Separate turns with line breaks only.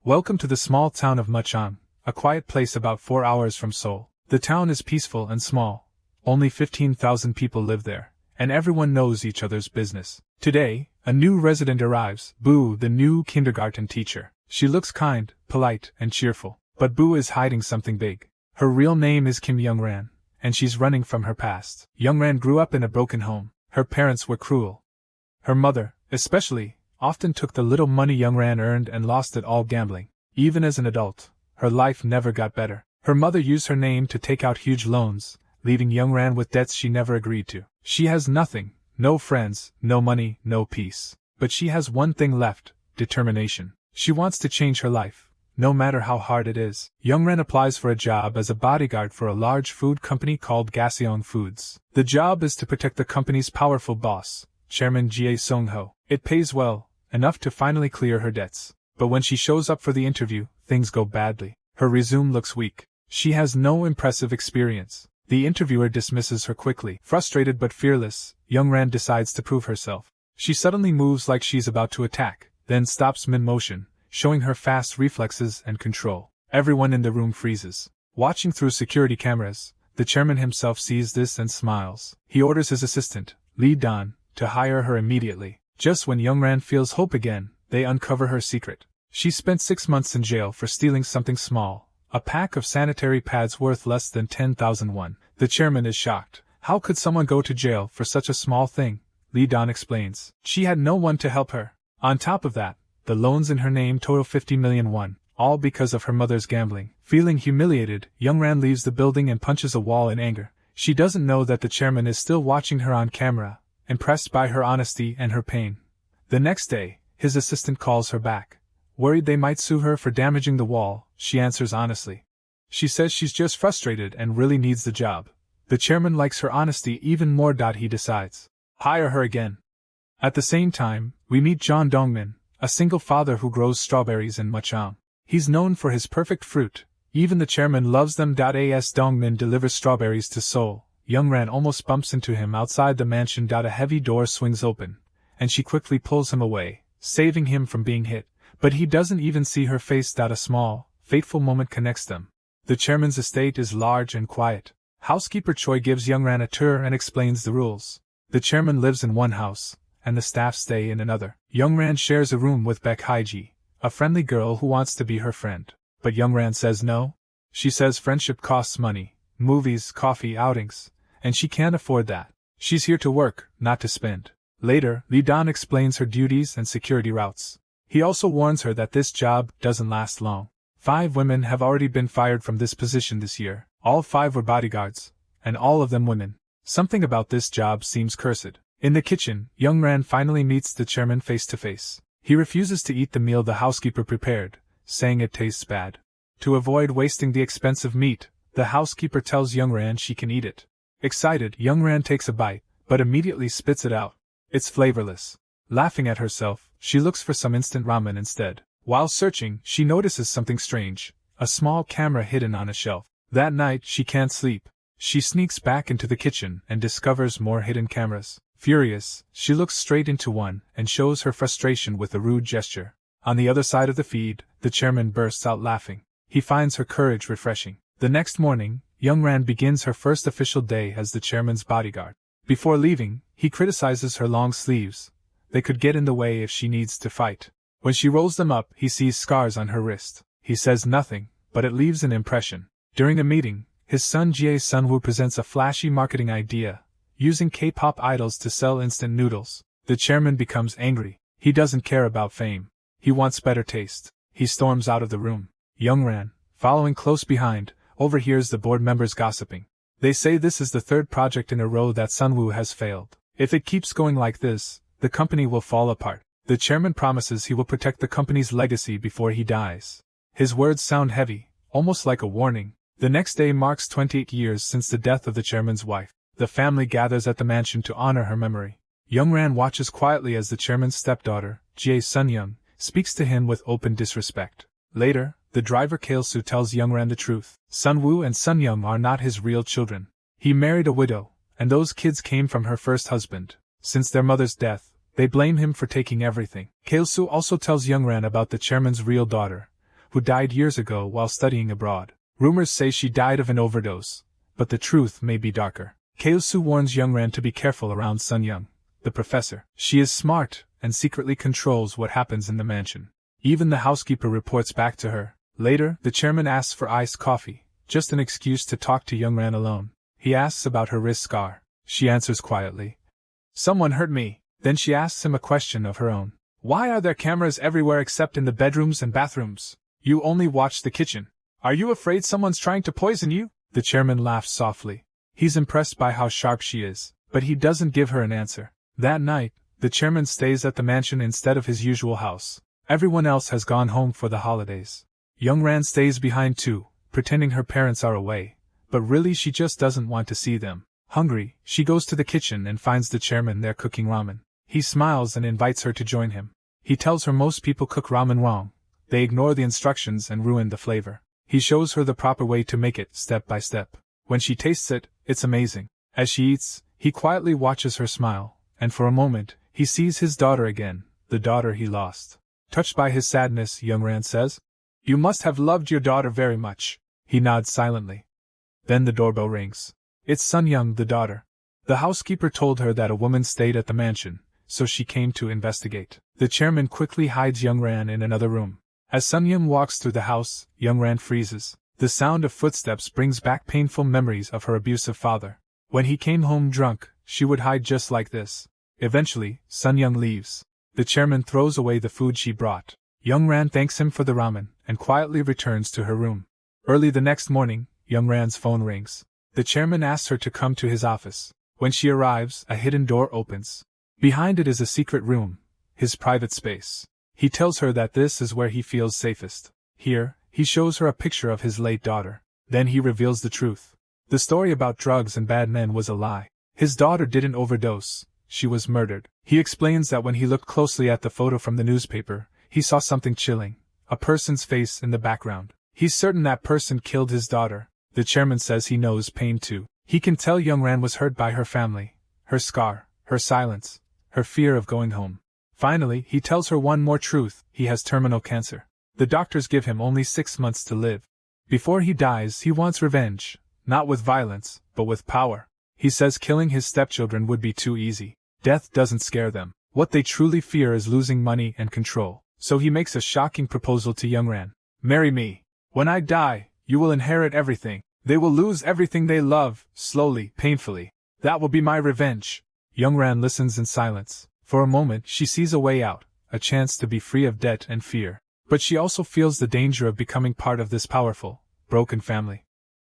Welcome to the small town of Mucheon, a quiet place about 4 hours from Seoul. The town is peaceful and small. Only 15,000 people live there, and everyone knows each other's business. Today, a new resident arrives, Boo, the new kindergarten teacher. She looks kind, polite, and cheerful, but Boo is hiding something big. Her real name is Kim Yeong-ran, and she's running from her past. Yeong-ran grew up in a broken home. Her parents were cruel. Her mother, especially, often took the little money Yeong-ran earned and lost it all gambling. Even as an adult, her life never got better. Her mother used her name to take out huge loans, leaving Yeong-ran with debts she never agreed to. She has nothing, no friends, no money, no peace. But she has one thing left: determination. She wants to change her life, no matter how hard it is. Yeong-ran applies for a job as a bodyguard for a large food company called Gaseong Foods. The job is to protect the company's powerful boss, Chairman Seong-ho. It pays well, enough to finally clear her debts. But when she shows up for the interview, things go badly. Her resume looks weak. She has no impressive experience. The interviewer dismisses her quickly. Frustrated but fearless, Yeong-ran decides to prove herself. She suddenly moves like she's about to attack, then stops mid-motion, showing her fast reflexes and control. Everyone in the room freezes. Watching through security cameras, the chairman himself sees this and smiles. He orders his assistant, Lee Dan, to hire her immediately. Just when Yeong-ran feels hope again, they uncover her secret. She spent 6 months in jail for stealing something small, a pack of sanitary pads worth less than 10,000 won. The chairman is shocked. How could someone go to jail for such a small thing? Lee Dan explains. She had no one to help her. On top of that, the loans in her name total 50 million won, all because of her mother's gambling. Feeling humiliated, Yeong-ran leaves the building and punches a wall in anger. She doesn't know that the chairman is still watching her on camera, impressed by her honesty and her pain. The next day, his assistant calls her back. Worried they might sue her for damaging the wall, she answers honestly. She says she's just frustrated and really needs the job. The chairman likes her honesty even more. He decides. Hire her again. At the same time, we meet Jeon Dong-min, a single father who grows strawberries in Mucheon. He's known for his perfect fruit. Even the chairman loves them. As Dong-min delivers strawberries to Seoul, Yeong-ran almost bumps into him outside the mansion. A heavy door swings open, and she quickly pulls him away, saving him from being hit. But he doesn't even see her face. A small, fateful moment connects them. The chairman's estate is large and quiet. Housekeeper Choi gives Yeong-ran a tour and explains the rules. The chairman lives in one house, and the staff stay in another. Yeong-ran shares a room with Baek Hae-ji, a friendly girl who wants to be her friend. But Yeong-ran says no. She says friendship costs money, movies, coffee, outings, and she can't afford that. She's here to work, not to spend. Later, Lee Dan explains her duties and security routes. He also warns her that this job doesn't last long. 5 women have already been fired from this position this year. All 5 were bodyguards, and all of them women. Something about this job seems cursed. In the kitchen, Yeong-ran finally meets the chairman face to face. He refuses to eat the meal the housekeeper prepared, saying it tastes bad. To avoid wasting the expensive meat, the housekeeper tells Yeong-ran she can eat it. Excited, Yeong-ran takes a bite, but immediately spits it out. It's flavorless. Laughing at herself, she looks for some instant ramen instead. While searching, she notices something strange, a small camera hidden on a shelf. That night, she can't sleep. She sneaks back into the kitchen and discovers more hidden cameras. Furious, she looks straight into one and shows her frustration with a rude gesture. On the other side of the feed, the chairman bursts out laughing. He finds her courage refreshing. The next morning, Yeong-ran begins her first official day as the chairman's bodyguard. Before leaving, he criticizes her long sleeves. They could get in the way if she needs to fight. When she rolls them up, he sees scars on her wrist. He says nothing, but it leaves an impression. During a meeting, his son Jae Sun-woo presents a flashy marketing idea, using K-pop idols to sell instant noodles. The chairman becomes angry. He doesn't care about fame. He wants better taste. He storms out of the room. Yeong-ran, following close behind, overhears the board members gossiping. They say this is the 3rd project in a row that Sun-woo has failed. If it keeps going like this, the company will fall apart. The chairman promises he will protect the company's legacy before he dies. His words sound heavy, almost like a warning. The next day marks 28 years since the death of the chairman's wife. The family gathers at the mansion to honor her memory. Yeong-ran watches quietly as the chairman's stepdaughter, Jae Sun-young, speaks to him with open disrespect. Later, the driver Kail-soo tells Yeong-ran the truth. Sun-woo and Sun-young are not his real children. He married a widow, and those kids came from her first husband. Since their mother's death, they blame him for taking everything. Kail-soo also tells Yeong-ran about the chairman's real daughter, who died years ago while studying abroad. Rumors say she died of an overdose, but the truth may be darker. Kyo-soo warns Yeong-ran to be careful around Sun-young, the professor. She is smart and secretly controls what happens in the mansion. Even the housekeeper reports back to her. Later, the chairman asks for iced coffee, just an excuse to talk to Yeong-ran alone. He asks about her wrist scar. She answers quietly, "Someone hurt me." Then she asks him a question of her own. "Why are there cameras everywhere except in the bedrooms and bathrooms? You only watch the kitchen. Are you afraid someone's trying to poison you?" The chairman laughs softly. He's impressed by how sharp she is, but he doesn't give her an answer. That night, the chairman stays at the mansion instead of his usual house. Everyone else has gone home for the holidays. Yeong-ran stays behind too, pretending her parents are away, but really she just doesn't want to see them. Hungry, she goes to the kitchen and finds the chairman there cooking ramen. He smiles and invites her to join him. He tells her most people cook ramen wrong. They ignore the instructions and ruin the flavor. He shows her the proper way to make it, step by step. When she tastes it, it's amazing. As she eats, he quietly watches her smile, and for a moment, he sees his daughter again, the daughter he lost. Touched by his sadness, Yeong-ran says, "You must have loved your daughter very much." He nods silently. Then the doorbell rings. It's Sun-young, the daughter. The housekeeper told her that a woman stayed at the mansion, so she came to investigate. The chairman quickly hides Yeong-ran in another room. As Sun-young walks through the house, Yeong-ran freezes. The sound of footsteps brings back painful memories of her abusive father. When he came home drunk, she would hide just like this. Eventually, Sun-young leaves. The chairman throws away the food she brought. Yeong-ran thanks him for the ramen, and quietly returns to her room. Early the next morning, Yeong-ran's phone rings. The chairman asks her to come to his office. When she arrives, a hidden door opens. Behind it is a secret room, his private space. He tells her that this is where he feels safest. Here, he shows her a picture of his late daughter. Then he reveals the truth. The story about drugs and bad men was a lie. His daughter didn't overdose, she was murdered. He explains that when he looked closely at the photo from the newspaper, he saw something chilling, a person's face in the background. He's certain that person killed his daughter. The chairman says he knows pain too. He can tell Yeong-ran was hurt by her family, her scar, her silence, her fear of going home. Finally, he tells her one more truth: he has terminal cancer. The doctors give him only 6 months to live. Before he dies, he wants revenge, not with violence, but with power. He says killing his stepchildren would be too easy. Death doesn't scare them. What they truly fear is losing money and control. So he makes a shocking proposal to Yeong-ran. "Marry me. When I die, you will inherit everything. They will lose everything they love, slowly, painfully. That will be my revenge." Yeong-ran listens in silence. For a moment she sees a way out, a chance to be free of debt and fear. But she also feels the danger of becoming part of this powerful, broken family.